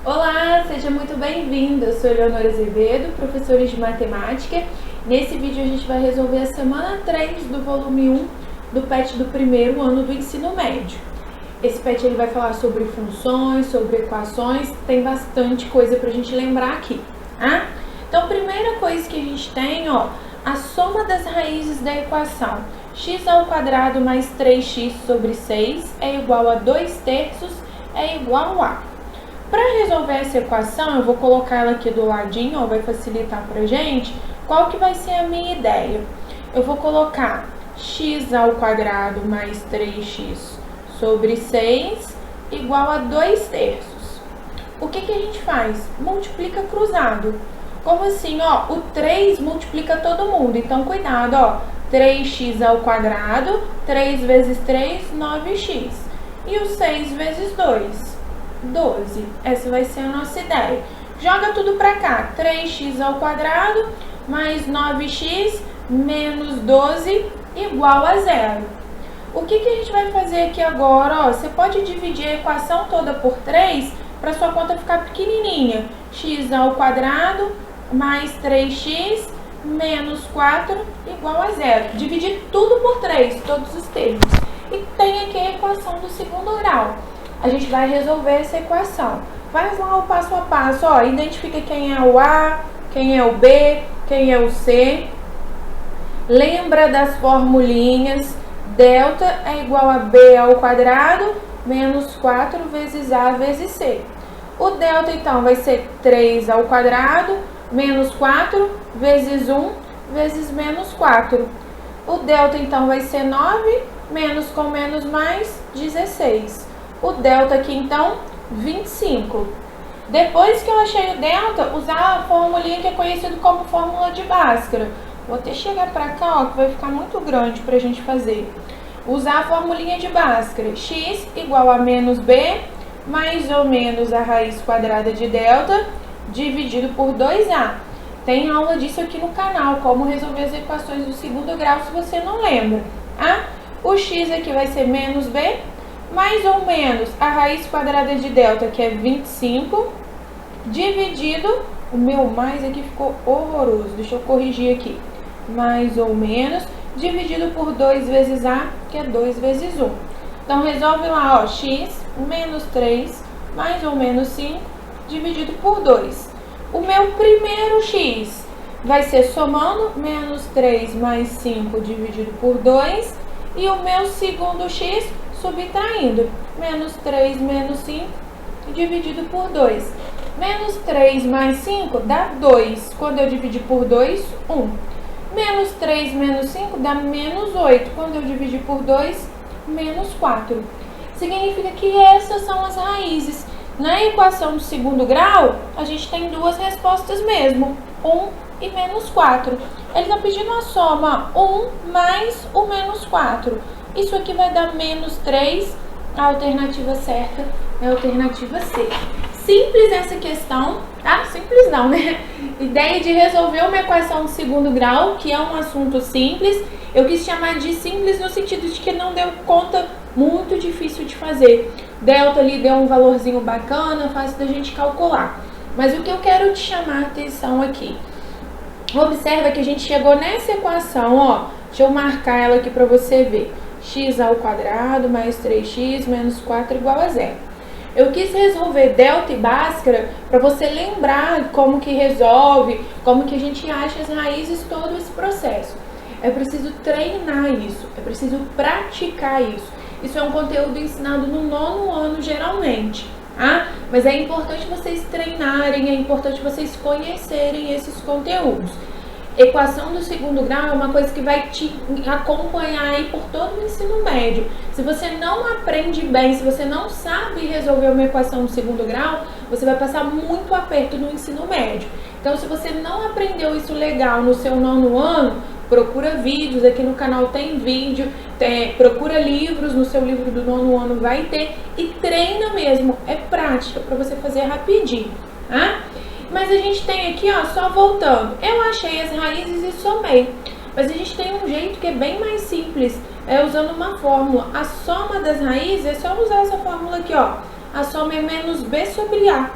Olá, seja muito bem-vindo. Eu sou Eleonora Azevedo, professora de matemática. Nesse vídeo a gente vai resolver a semana 3 do volume 1 do PET do primeiro ano do ensino médio. Esse PET ele vai falar sobre funções, sobre equações, tem bastante coisa pra gente lembrar aqui, tá? Então, primeira coisa que a gente tem, a soma das raízes da equação x² mais 3x sobre 6 é igual a 2/3 é igual a... Para resolver essa equação, eu vou colocar ela aqui do ladinho, vai facilitar pra gente. Qual que vai ser a minha ideia? Eu vou colocar x² mais 3x sobre 6 igual a 2/3. O que a gente faz? Multiplica cruzado. Como assim? O 3 multiplica todo mundo, então cuidado, 3x², 3 vezes 3, 9x. E o 6 vezes 2, 12. Essa vai ser a nossa ideia. Joga tudo pra cá. 3x² mais 9x menos 12 igual a 0. O que a gente vai fazer aqui agora? Você pode dividir a equação toda por 3 para sua conta ficar pequenininha. x² mais 3x menos 4 igual a 0. Dividir tudo por 3, todos os termos. E tem aqui a equação do segundo grau. A gente vai resolver essa equação. Faz lá o passo a passo, identifica quem é o A, quem é o B, quem é o C. Lembra das formulinhas. Delta é igual a B² menos 4 vezes A vezes C. O delta, então, vai ser 3² menos 4 vezes 1 vezes menos 4. O delta, então, vai ser 9, menos com menos mais, 16. O delta aqui, então, 25. Depois que eu achei o delta, usar a formulinha que é conhecida como fórmula de Bhaskara. Vou até chegar pra cá, que vai ficar muito grande pra gente fazer. Usar a formulinha de Bhaskara. X igual a menos B, mais ou menos a raiz quadrada de delta, dividido por 2A. Tem aula disso aqui no canal, como resolver as equações do segundo grau, se você não lembra. O x aqui vai ser menos B, mais ou menos a raiz quadrada de delta, que é 25, dividido, o meu mais aqui ficou horroroso, deixa eu corrigir aqui, mais ou menos, dividido por 2 vezes A, que é 2 vezes 1. Então, resolve lá, x menos 3, mais ou menos 5, dividido por 2. O meu primeiro x vai ser somando, menos 3 mais 5 dividido por 2, e o meu segundo x subtraindo, menos 3 menos 5 dividido por 2. Menos 3 mais 5 dá 2. Quando eu dividir por 2, 1. Menos 3 menos 5 dá menos 8. Quando eu dividir por 2, menos 4. Significa que essas são as raízes. Na equação do segundo grau, a gente tem duas respostas mesmo, 1 e menos 4. Ele está pedindo a soma 1 mais o menos 4. Isso aqui vai dar menos 3, a alternativa certa é a alternativa C. Simples essa questão, tá? Simples não, né? Ideia de resolver uma equação de segundo grau, que é um assunto simples. Eu quis chamar de simples no sentido de que não deu conta muito difícil de fazer. Delta ali deu um valorzinho bacana, fácil da gente calcular. Mas o que eu quero te chamar a atenção aqui, observa que a gente chegou nessa equação, deixa eu marcar ela aqui para você ver. x² mais 3x menos 4 igual a 0. Eu quis resolver delta e Bhaskara para você lembrar como que resolve, como que a gente acha as raízes, todo esse processo. É preciso treinar isso, é preciso praticar isso. Isso é um conteúdo ensinado no 9º ano geralmente, tá? Mas é importante vocês treinarem, é importante vocês conhecerem esses conteúdos. Equação do segundo grau é uma coisa que vai te acompanhar aí por todo o ensino médio. Se você não aprende bem, se você não sabe resolver uma equação do segundo grau, você vai passar muito aperto no ensino médio. Então, se você não aprendeu isso legal no seu 9º ano, procura vídeos, aqui no canal tem vídeo, procura livros, no seu livro do 9º ano vai ter, e treina mesmo, é prática para você fazer rapidinho, tá? Mas a gente tem aqui, só voltando, eu achei as raízes e somei. Mas a gente tem um jeito que é bem mais simples, usando uma fórmula. A soma das raízes é só usar essa fórmula aqui, A soma é menos B sobre A.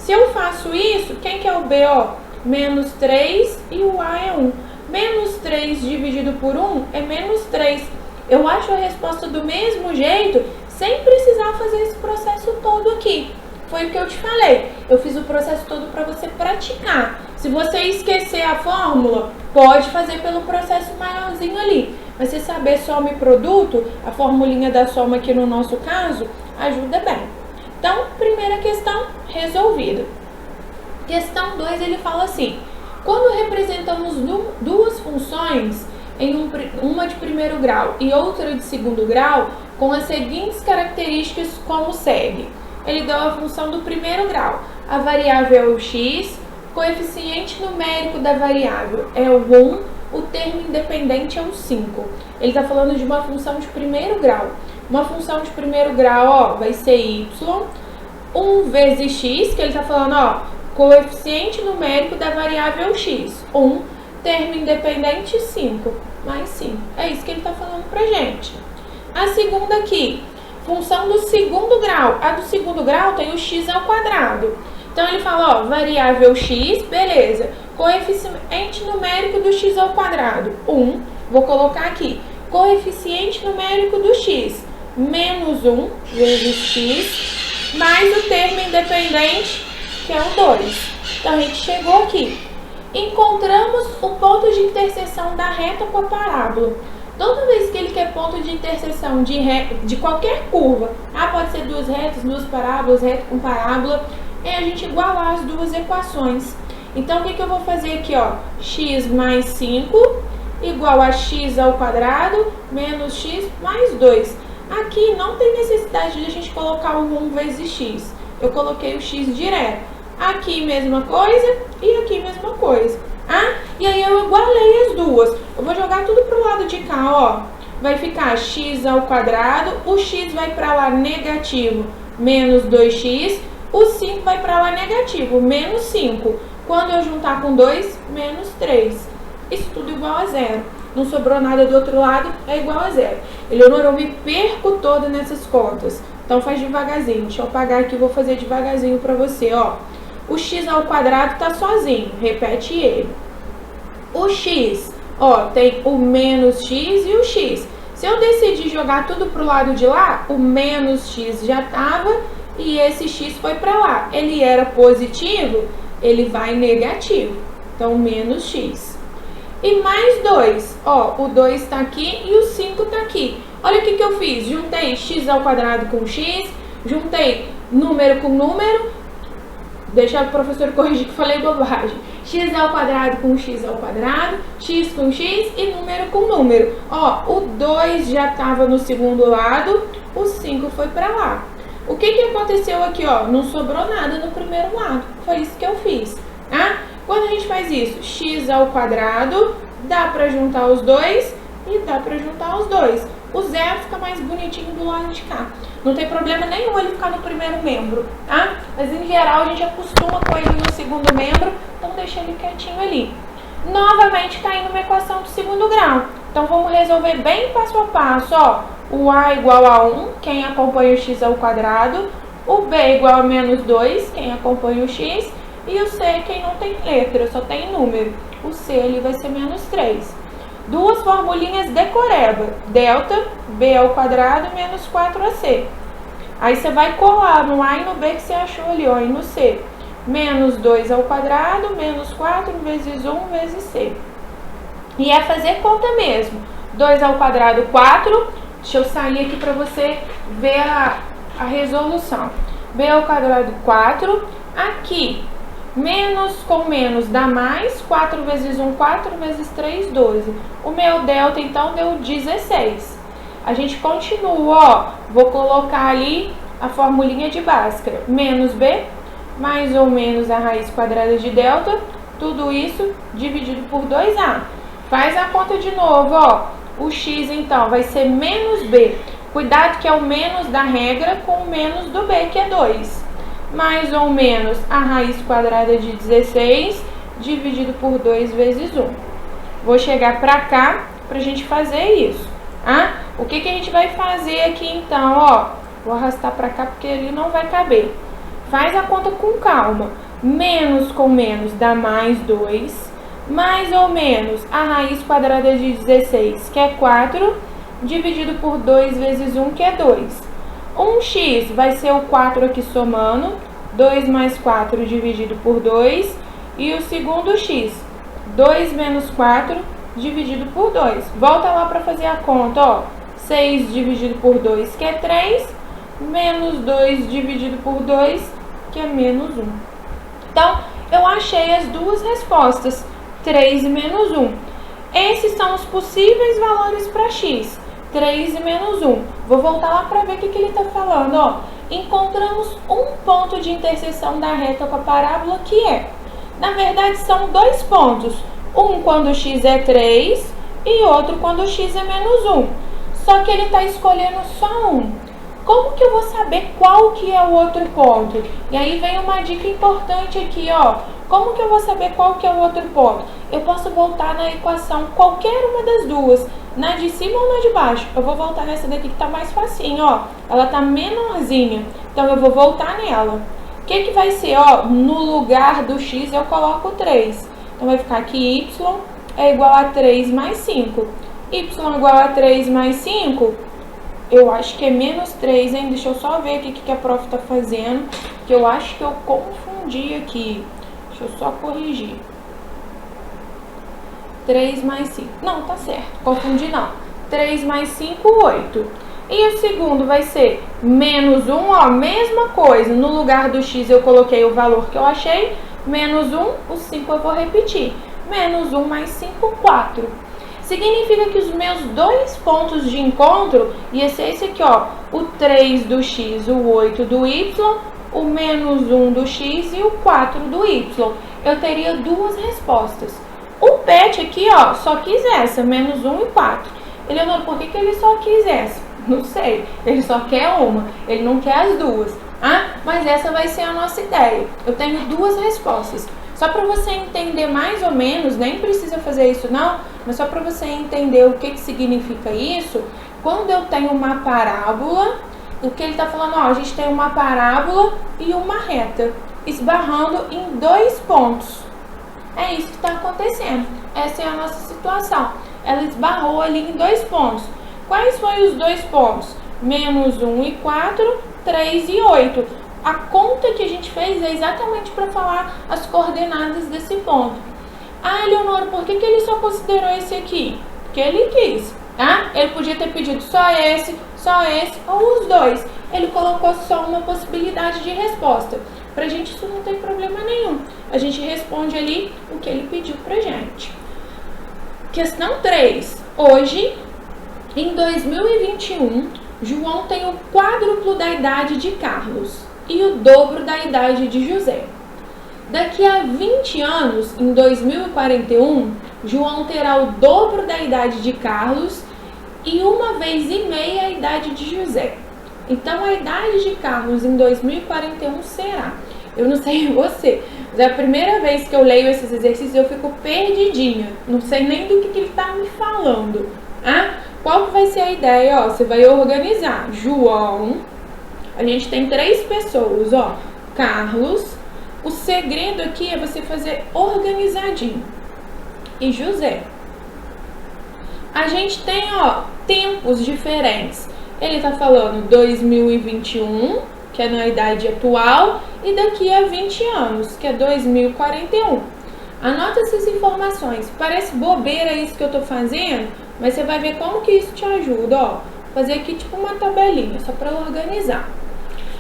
Se eu faço isso, quem que é o B, ó? Menos 3 e o A é 1. Menos 3 dividido por 1 é menos 3. Eu acho a resposta do mesmo jeito, sem precisar fazer esse processo todo aqui. Foi o que eu te falei. Eu fiz o processo todo para você praticar. Se você esquecer a fórmula, pode fazer pelo processo maiorzinho ali. Mas você saber soma e produto, a formulinha da soma aqui no nosso caso, ajuda bem. Então, primeira questão resolvida. Questão 2, ele fala assim: quando representamos duas funções, uma de primeiro grau e outra de segundo grau, com as seguintes características como segue. Ele deu a função do primeiro grau. A variável é o x, o coeficiente numérico da variável é o 1, o termo independente é o 5. Ele está falando de uma função de primeiro grau. Uma função de primeiro grau, ó, vai ser y, 1 vezes x, que ele está falando, ó, coeficiente numérico da variável x, 1, termo independente 5, mais 5. É isso que ele está falando pra gente. A segunda aqui, função do segundo grau. A do segundo grau tem o x ao quadrado. Então, ele fala, ó, variável x, beleza. Coeficiente numérico do x ao quadrado, 1. Vou colocar aqui, coeficiente numérico do x, menos 1 vezes x, mais o termo independente, que é o 2. Então, a gente chegou aqui. Encontramos o ponto de interseção da reta com a parábola. Toda vez que ele quer ponto de interseção de qualquer curva, pode ser duas retas, duas parábolas, reta com parábola, é a gente igualar as duas equações. Então, o que eu vou fazer aqui, ó? X mais 5 igual a x ao quadrado menos x mais 2. Aqui não tem necessidade de a gente colocar o 1 vezes x. Eu coloquei o x direto. Aqui mesma coisa e aqui mesma coisa. E aí eu igualei as duas. Eu vou jogar tudo pro lado de cá, ó. Vai ficar x ao quadrado, o x vai para lá negativo, menos 2x. O 5 vai para lá negativo, menos 5. Quando eu juntar com 2, menos 3. Isso tudo igual a zero. Não sobrou nada do outro lado, é igual a zero. Eleonora, eu me perco toda nessas contas. Então faz devagarzinho. Deixa eu apagar aqui e vou fazer devagarzinho para você, ó. O x ao quadrado tá sozinho, repete ele. O x, ó, tem o menos x e o x. Se eu decidir jogar tudo pro lado de lá, o menos x já tava e esse x foi para lá. Ele era positivo, ele vai negativo. Então, menos x. E mais 2, ó, o 2 está aqui e o 5 está aqui. Olha o que eu fiz, juntei x ao quadrado com x, juntei número com número, deixa o professor corrigir que falei bobagem. X ao quadrado com x ao quadrado, x com x e número com número. Ó, o 2 já estava no segundo lado, o 5 foi para lá. O que aconteceu aqui, ó? Não sobrou nada no primeiro lado. Foi isso que eu fiz, tá? Quando a gente faz isso, x ao quadrado, dá para juntar os dois e dá para juntar os dois. O zero fica mais bonitinho do lado de cá. Não tem problema nenhum ele ficar no primeiro membro, tá? Mas em geral a gente acostuma com ele no segundo membro, então deixa ele quietinho ali. Novamente caindo uma equação do segundo grau. Então vamos resolver bem passo a passo, ó. O a igual a 1, quem acompanha o x ao quadrado. O b igual a menos 2, quem acompanha o x. E o c, quem não tem letra, só tem número. O c ele vai ser menos 3. Duas formulinhas decoreba. Delta, b ao quadrado, menos 4ac. Aí você vai colar no a e no b que você achou ali, ó, e no c. Menos 2 ao quadrado, menos 4 vezes 1 vezes c. E é fazer conta mesmo. 2 ao quadrado, 4. Deixa eu sair aqui para você ver a resolução. B ao quadrado, 4. Aqui, menos com menos dá mais. 4 vezes 1, 4 vezes 3, 12. O meu delta, então, deu 16. A gente continua, ó. Vou colocar ali a formulinha de Bhaskara. Menos b, mais ou menos a raiz quadrada de delta. Tudo isso dividido por 2a. Faz a conta de novo, ó. O x, então, vai ser menos b. Cuidado que é o menos da regra com o menos do b, que é 2. Mais ou menos a raiz quadrada de 16 dividido por 2 vezes 1. Vou chegar pra cá pra gente fazer isso, tá? O que a gente vai fazer aqui, então, ó? Vou arrastar pra cá porque ele não vai caber. Faz a conta com calma. Menos com menos dá mais 2. Mais ou menos a raiz quadrada de 16, que é 4, dividido por 2 vezes 1, que é 2. 1x vai ser o 4 aqui somando. 2 mais 4 dividido por 2. E o segundo x, 2 menos 4 dividido por 2. Volta lá para fazer a conta, ó. 6 dividido por 2, que é 3. Menos 2 dividido por 2, que é menos 1. Então, eu achei as duas respostas, 3 e menos 1. Esses são os possíveis valores para x, 3 e menos 1. Vou voltar lá para ver o que ele está falando, ó. Encontramos um ponto de interseção da reta com a parábola que é, na verdade, são dois pontos. Um quando x é 3 e outro quando x é menos 1. Só que ele está escolhendo só um. Como que eu vou saber qual que é o outro ponto? E aí vem uma dica importante aqui, ó. Como que eu vou saber qual que é o outro ponto? Eu posso voltar na equação qualquer uma das duas, na de cima ou na de baixo. Eu vou voltar nessa daqui que tá mais facinho, ó. Ela tá menorzinha, então eu vou voltar nela. O que que vai ser, ó? No lugar do x eu coloco 3. Então vai ficar que y é igual a 3 mais 5. Y igual a 3 mais 5, eu acho que é menos 3, hein? Deixa eu só ver aqui o que a prof tá fazendo, que eu acho que eu confundi aqui. Deixa eu só corrigir. 3 mais 5. Não, tá certo. Confundi não. 3 mais 5, 8. E o segundo vai ser menos 1, ó, mesma coisa. No lugar do x eu coloquei o valor que eu achei. Menos 1, o 5 eu vou repetir. Menos 1 mais 5, 4. Significa que os meus dois pontos de encontro ia ser esse aqui, ó. O 3 do x, o 8 do y, o menos 1 do x e o 4 do y. Eu teria duas respostas. O PET aqui, ó, só quis essa, menos 1 e 4. Eleonora, por que ele só quis essa? Não sei, ele só quer uma, ele não quer as duas. Ah, mas essa vai ser a nossa ideia. Eu tenho duas respostas. Só para você entender mais ou menos, nem precisa fazer isso não, mas só para você entender o que significa isso, quando eu tenho uma parábola, o que ele está falando, ó, a gente tem uma parábola e uma reta, esbarrando em dois pontos. É isso que está acontecendo. Essa é a nossa situação. Ela esbarrou ali em dois pontos. Quais foram os dois pontos? Menos 1 e 4, 3 e 8. A conta que a gente fez é exatamente para falar as coordenadas desse ponto. Ah, Eleonora, por que ele só considerou esse aqui? Porque ele quis, tá? Ele podia ter pedido só esse ou os dois. Ele colocou só uma possibilidade de resposta. Pra gente isso não tem problema nenhum. A gente responde ali o que ele pediu pra gente. Questão 3. Hoje, em 2021, João tem o quádruplo da idade de Carlos e o dobro da idade de José. Daqui a 20 anos, em 2041, João terá o dobro da idade de Carlos e 1,5 vezes a idade de José. Então, a idade de Carlos em 2041 será... Eu não sei você, mas é a primeira vez que eu leio esses exercícios eu fico perdidinha. Não sei nem do que ele está me falando. Ah, qual que vai ser a ideia? Ó, você vai organizar. João, a gente tem 3 pessoas, ó. Carlos, o segredo aqui é você fazer organizadinho. E José. A gente tem, ó, tempos diferentes. Ele tá falando 2021, que é na idade atual, e daqui a 20 anos, que é 2041. Anota essas informações. Parece bobeira isso que eu tô fazendo, mas você vai ver como que isso te ajuda, ó. Fazer aqui tipo uma tabelinha, só para organizar.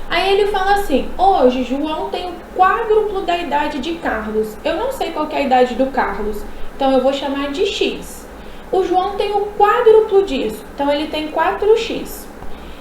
Aí ele fala assim, hoje João tem o quádruplo da idade de Carlos. Eu não sei qual que é a idade do Carlos, então eu vou chamar de X. O João tem o quádruplo disso, então ele tem 4x.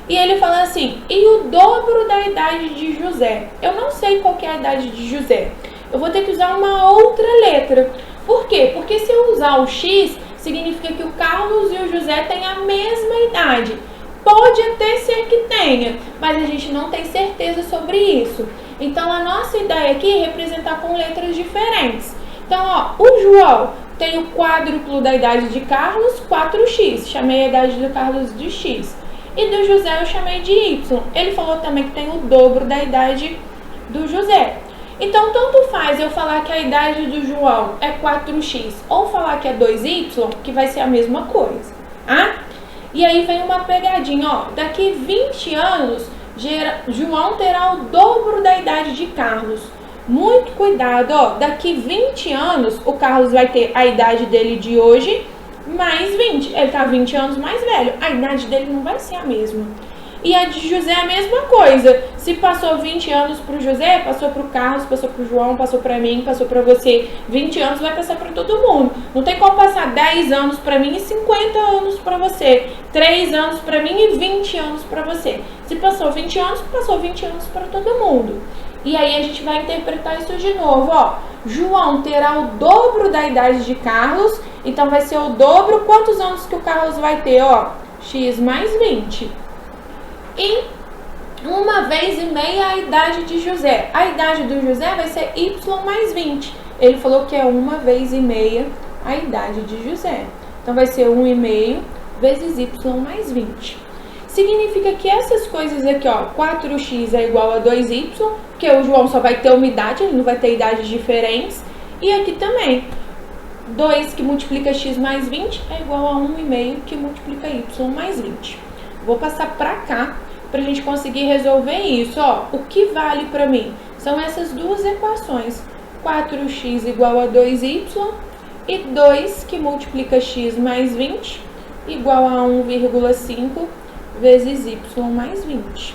E ele fala assim, e o dobro da idade de José? Eu não sei qual que é a idade de José. Eu vou ter que usar uma outra letra. Por quê? Porque se eu usar o X, significa que o Carlos e o José têm a mesma idade. Pode até ser que tenha, mas a gente não tem certeza sobre isso. Então, a nossa ideia aqui é representar com letras diferentes. Então, ó, o João tem o quádruplo da idade de Carlos, 4x. Chamei a idade do Carlos de X. E do José eu chamei de Y. Ele falou também que tem o dobro da idade do José. Então, tanto faz eu falar que a idade do João é 4x ou falar que é 2y, que vai ser a mesma coisa, tá? E aí vem uma pegadinha, ó. Daqui 20 anos, João terá o dobro da idade de Carlos. Muito cuidado, ó. Daqui 20 anos, o Carlos vai ter a idade dele de hoje mais 20. Ele tá 20 anos mais velho. A idade dele não vai ser a mesma. E a de José é a mesma coisa. Se passou 20 anos pro José, passou pro Carlos, passou pro João, passou pra mim, passou pra você. 20 anos vai passar pra todo mundo. Não tem como passar 10 anos pra mim e 50 anos pra você. 3 anos pra mim e 20 anos pra você. Se passou 20 anos, passou 20 anos pra todo mundo. E aí a gente vai interpretar isso de novo, ó. João terá o dobro da idade de Carlos, então vai ser o dobro. Quantos anos que o Carlos vai ter, ó? X mais 20. E 1 vez e meia a idade de José. A idade do José vai ser y mais 20. Ele falou que é 1 vez e meia a idade de José. Então vai ser 1,5 vezes y mais 20. Significa que essas coisas aqui, ó, 4x é igual a 2y, porque o João só vai ter uma idade, ele não vai ter idades diferentes. E aqui também, 2 que multiplica x mais 20 é igual a 1,5 que multiplica y mais 20. Vou passar pra cá pra gente conseguir resolver isso, ó. O que vale pra mim? São essas duas equações. 4x igual a 2y e 2 que multiplica x mais 20 igual a 1,5 vezes y mais 20.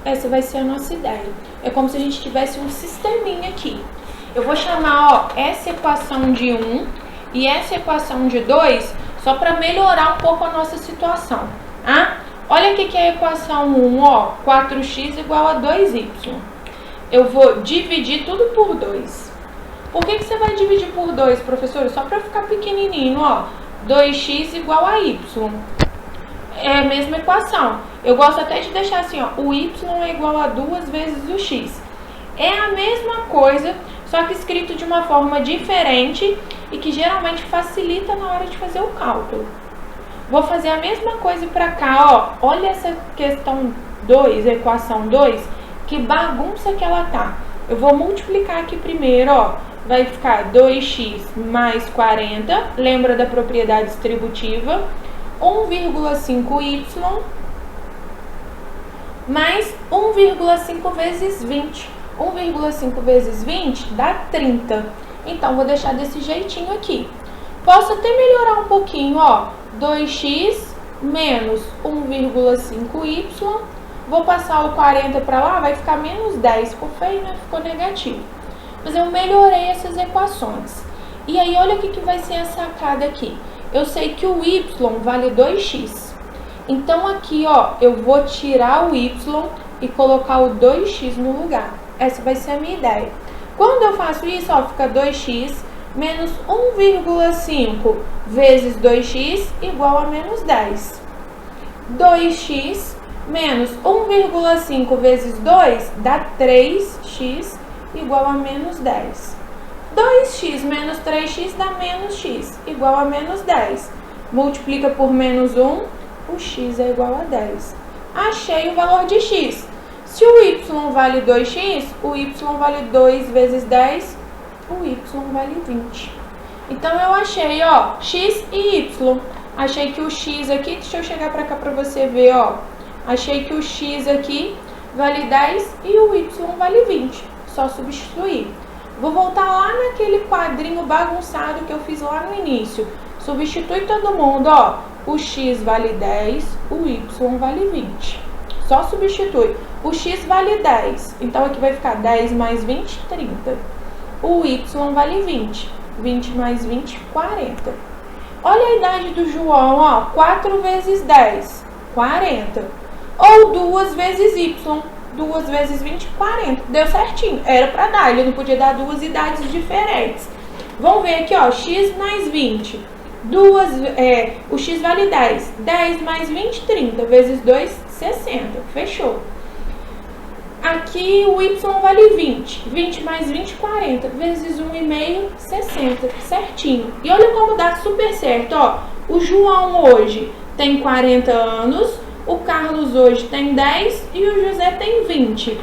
Essa vai ser a nossa ideia. É como se a gente tivesse um sisteminha aqui. Eu vou chamar, ó, essa equação de 1 e essa equação de 2 só para melhorar um pouco a nossa situação. Ah, olha aqui que é a equação 1, ó, 4x igual a 2y. Eu vou dividir tudo por 2. Por que você vai dividir por 2, professor? Só para ficar pequenininho, ó. 2x igual a y. É a mesma equação. Eu gosto até de deixar assim, ó. O y é igual a 2 vezes o x. É a mesma coisa, só que escrito de uma forma diferente e que geralmente facilita na hora de fazer o cálculo. Vou fazer a mesma coisa para cá, ó. Olha essa questão 2, equação 2, que bagunça que ela tá. Eu vou multiplicar aqui primeiro, ó. Vai ficar 2x mais 40, lembra da propriedade distributiva, 1,5y mais 1,5 vezes 20. 1,5 vezes 20 dá 30. Então, vou deixar desse jeitinho aqui. Posso até melhorar um pouquinho, ó. 2x menos 1,5y. Vou passar o 40 para lá, vai ficar menos 10. Ficou feio, né? Ficou negativo. Mas eu melhorei essas equações. E aí, olha o que vai ser a sacada aqui. Eu sei que o y vale 2x. Então, aqui, ó, eu vou tirar o y e colocar o 2x no lugar. Essa vai ser a minha ideia. Quando eu faço isso, ó, fica 2x menos 1,5 vezes 2x igual a menos 10. 2x menos 1,5 vezes 2 dá 3x igual a menos 10. 2x menos 3x dá menos x, igual a menos 10. Multiplica por menos 1, o x é igual a 10. Achei o valor de x. Se o y vale 2x, o y vale 2 vezes 10, o y vale 20. Então, eu achei, ó, x e y. Achei que o x aqui, deixa eu chegar pra cá pra você ver, ó. Achei que o x aqui vale 10 e o y vale 20. Só substituir. Vou voltar lá naquele quadrinho bagunçado que eu fiz lá no início. Substitui todo mundo, ó. O x vale 10, o y vale 20. Só substitui. O x vale 10, então aqui vai ficar 10 mais 20, 30. O y vale 20. 20 mais 20, 40. Olha a idade do João, ó. 4 vezes 10, 40. Ou 2 vezes y. 2 vezes 20, 40. Deu certinho. Era pra dar, ele não podia dar duas idades diferentes. Vamos ver aqui, ó. X mais 20. O x vale 10. 10 mais 20, 30. Vezes 2, 60. Fechou. Aqui o y vale 20. 20 mais 20, 40. Vezes 1,5, 60. Certinho. E olha como dá super certo, ó. O João hoje tem 40 anos. O Carlos hoje tem 10 e o José tem 20.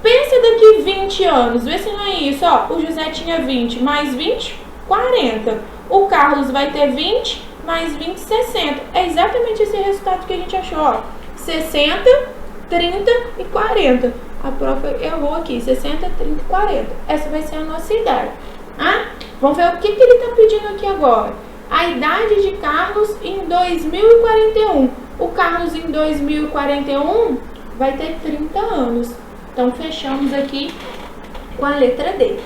Pensa daqui 20 anos, vê se não é isso, ó. O José tinha 20, mais 20, 40. O Carlos vai ter 20, mais 20, 60. É exatamente esse resultado que a gente achou, ó. 60, 30 e 40. A prof errou aqui, 60, 30 e 40. Essa vai ser a nossa idade. Ah? Vamos ver o que ele está pedindo aqui agora. A idade de Carlos em 2041. O Carlos em 2041 vai ter 30 anos. Então, fechamos aqui com a letra D.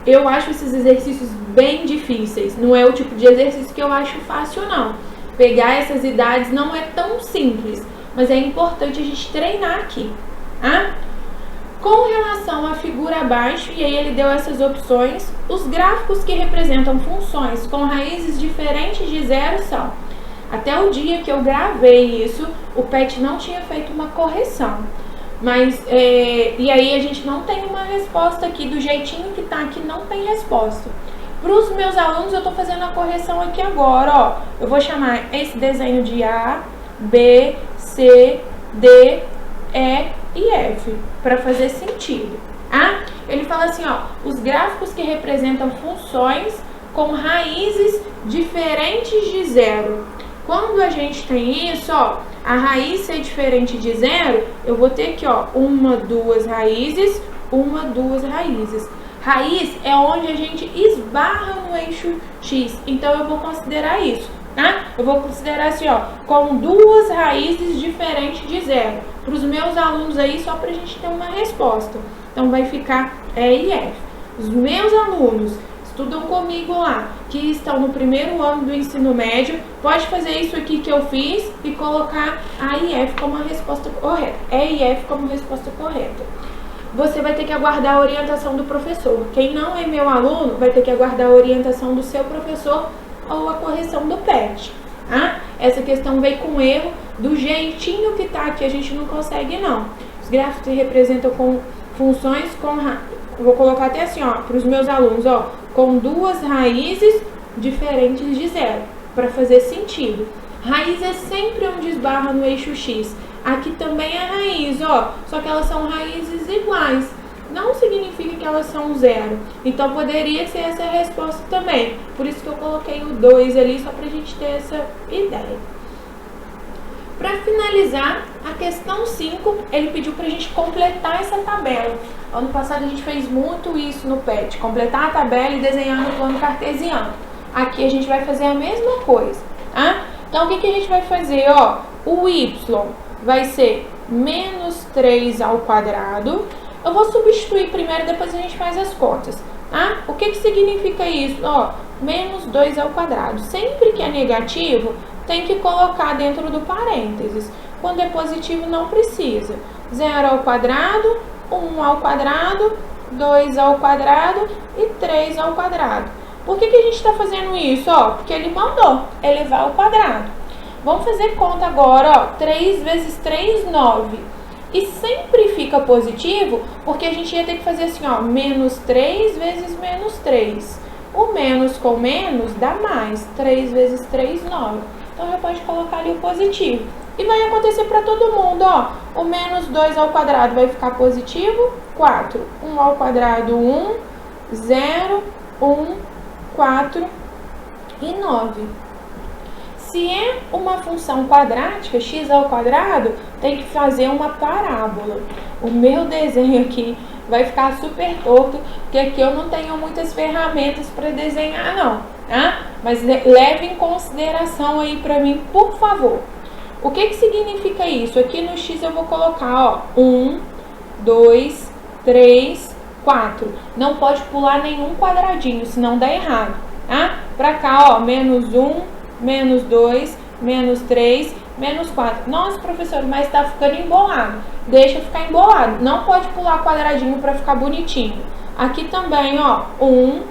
Eu acho esses exercícios bem difíceis. Não é o tipo de exercício que eu acho fácil, não. Pegar essas idades não é tão simples, mas é importante a gente treinar aqui. Ah? Com relação à figura abaixo, e aí ele deu essas opções, os gráficos que representam funções com raízes diferentes de zero são. Até o dia que eu gravei isso, o PET não tinha feito uma correção. Mas, e aí a gente não tem uma resposta aqui, do jeitinho que tá aqui, não tem resposta. Para os meus alunos, eu tô fazendo a correção aqui agora, ó. Eu vou chamar esse desenho de A, B, C, D, E e F, para fazer sentido. Ah? Ele fala assim, ó, os gráficos que representam funções com raízes diferentes de zero. Quando a gente tem isso, ó, a raiz ser diferente de zero, eu vou ter aqui, ó, uma, duas raízes, uma, duas raízes. Raiz é onde a gente esbarra no eixo X, então eu vou considerar isso, tá? Eu vou considerar assim, ó, com duas raízes diferentes de zero. Para os meus alunos aí, só para a gente ter uma resposta. Então, vai ficar E e F. Os meus alunos estudam comigo lá, que estão no primeiro ano do ensino médio, pode fazer isso aqui que eu fiz e colocar A e F como a resposta correta. E e F como resposta correta. Você vai ter que aguardar a orientação do professor. Quem não é meu aluno vai ter que aguardar a orientação do seu professor ou a correção do PET. Ah? Essa questão veio com erro, do jeitinho que tá aqui, a gente não consegue não. Os gráficos representam com funções com... Vou colocar até assim, ó, para os meus alunos, ó, com duas raízes diferentes de zero, para fazer sentido. Raiz é sempre onde esbarra no eixo X. Aqui também é raiz, ó, só que elas são raízes iguais. Não significa que elas são zero. Então, poderia ser essa a resposta também. Por isso que eu coloquei o 2 ali, só para a gente ter essa ideia. Para finalizar, a questão 5, ele pediu para a gente completar essa tabela. Ano passado a gente fez muito isso no PET, completar a tabela e desenhar no plano cartesiano. Aqui a gente vai fazer a mesma coisa, tá? Então, o que a gente vai fazer? Ó, o y vai ser menos 3 ao quadrado. Eu vou substituir primeiro, depois a gente faz as contas, tá? O que significa isso? Ó, menos 2 ao quadrado. Sempre que é negativo, tem que colocar dentro do parênteses. Quando é positivo, não precisa. 0 ao quadrado, 1 ao quadrado, 2 ao quadrado e 3 ao quadrado. Por que a gente está fazendo isso? Ó, porque ele mandou elevar ao quadrado. Vamos fazer conta agora, ó. 3 vezes 3, 9. E sempre fica positivo, porque a gente ia ter que fazer assim, ó, menos 3 vezes menos 3. O menos com menos dá mais. 3 vezes 3, 9. Então, já pode colocar ali o positivo. E vai acontecer para todo mundo, ó. O menos 2 ao quadrado vai ficar positivo, 4. 1 ao quadrado, 1. 0, 1, 4 e 9. Se é uma função quadrática, x ao quadrado, tem que fazer uma parábola. O meu desenho aqui vai ficar super torto, porque aqui eu não tenho muitas ferramentas para desenhar não, tá? Mas leve em consideração aí para mim, por favor. O que significa isso? Aqui no x eu vou colocar, ó, 1, 2, 3, 4. Não pode pular nenhum quadradinho, senão dá errado, tá? Pra cá, ó, menos 1, menos 2, menos 3, menos 4. Nossa, professor, mas tá ficando embolado. Deixa ficar embolado. Não pode pular quadradinho para ficar bonitinho. Aqui também, ó, 1,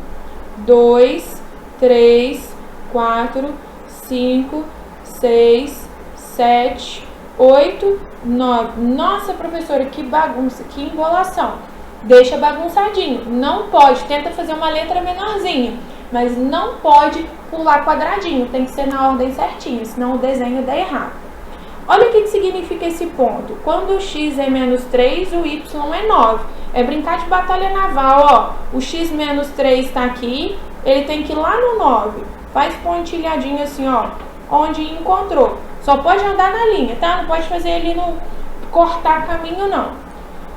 2, 3, 4, 5, 6, 7, 8, 9. Nossa, professora, que bagunça, que embolação. Deixa bagunçadinho. Não pode. Tenta fazer uma letra menorzinha, mas não pode pular quadradinho. Tem que ser na ordem certinha, senão o desenho dá errado. Olha o que significa esse ponto. Quando o x é menos 3, o y é 9. É brincar de batalha naval, ó. O x menos 3 tá aqui, ele tem que ir lá no 9. Faz pontilhadinho assim, ó, onde encontrou. Só pode andar na linha, tá? Não pode fazer ele no cortar caminho, não.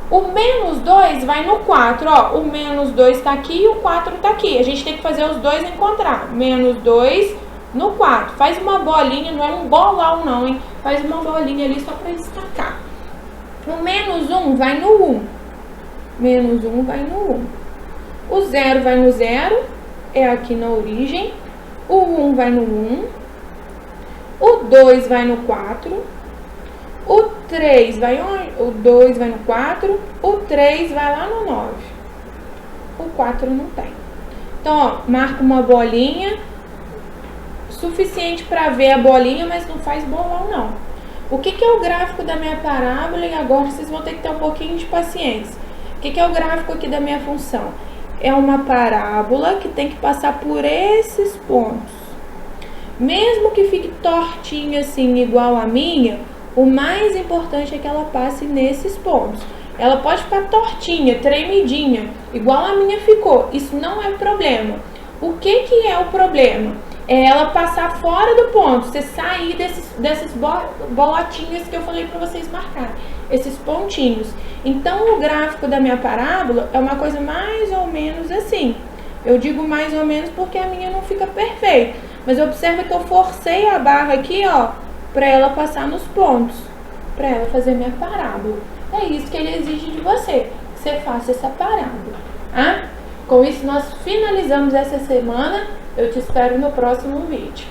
O menos 2 vai no 4, ó. O menos 2 tá aqui e o 4 tá aqui. A gente tem que fazer os dois encontrar. Menos 2 no 4. Faz uma bolinha, não é um bolão não, hein? Faz uma bolinha ali só pra destacar. O menos 1 vai no 1. Menos 1 vai no 1. O 0 vai no 0, é aqui na origem. O 1 vai no 1. O 2 vai no 4. O 3 vai onde? O 2 vai no 4. O 3 vai lá no 9. O 4 não tem. Então, ó, marca uma bolinha. Suficiente para ver a bolinha, mas não faz bolão, não. O que é o gráfico da minha parábola? E agora vocês vão ter que ter um pouquinho de paciência. O que é o gráfico aqui da minha função? É uma parábola que tem que passar por esses pontos. Mesmo que fique tortinha assim, igual a minha, o mais importante é que ela passe nesses pontos. Ela pode ficar tortinha, tremidinha, igual a minha ficou. Isso não é problema. O que é o problema? É ela passar fora do ponto, você sair dessas bolotinhas que eu falei para vocês marcarem, esses pontinhos. Então, o gráfico da minha parábola é uma coisa mais ou menos assim. Eu digo mais ou menos porque a minha não fica perfeita. Mas observa que eu forcei a barra aqui, ó, para ela passar nos pontos, para ela fazer minha parábola. É isso que ele exige de você, que você faça essa parábola. Ah? Com isso, nós finalizamos essa semana. Eu te espero no próximo vídeo.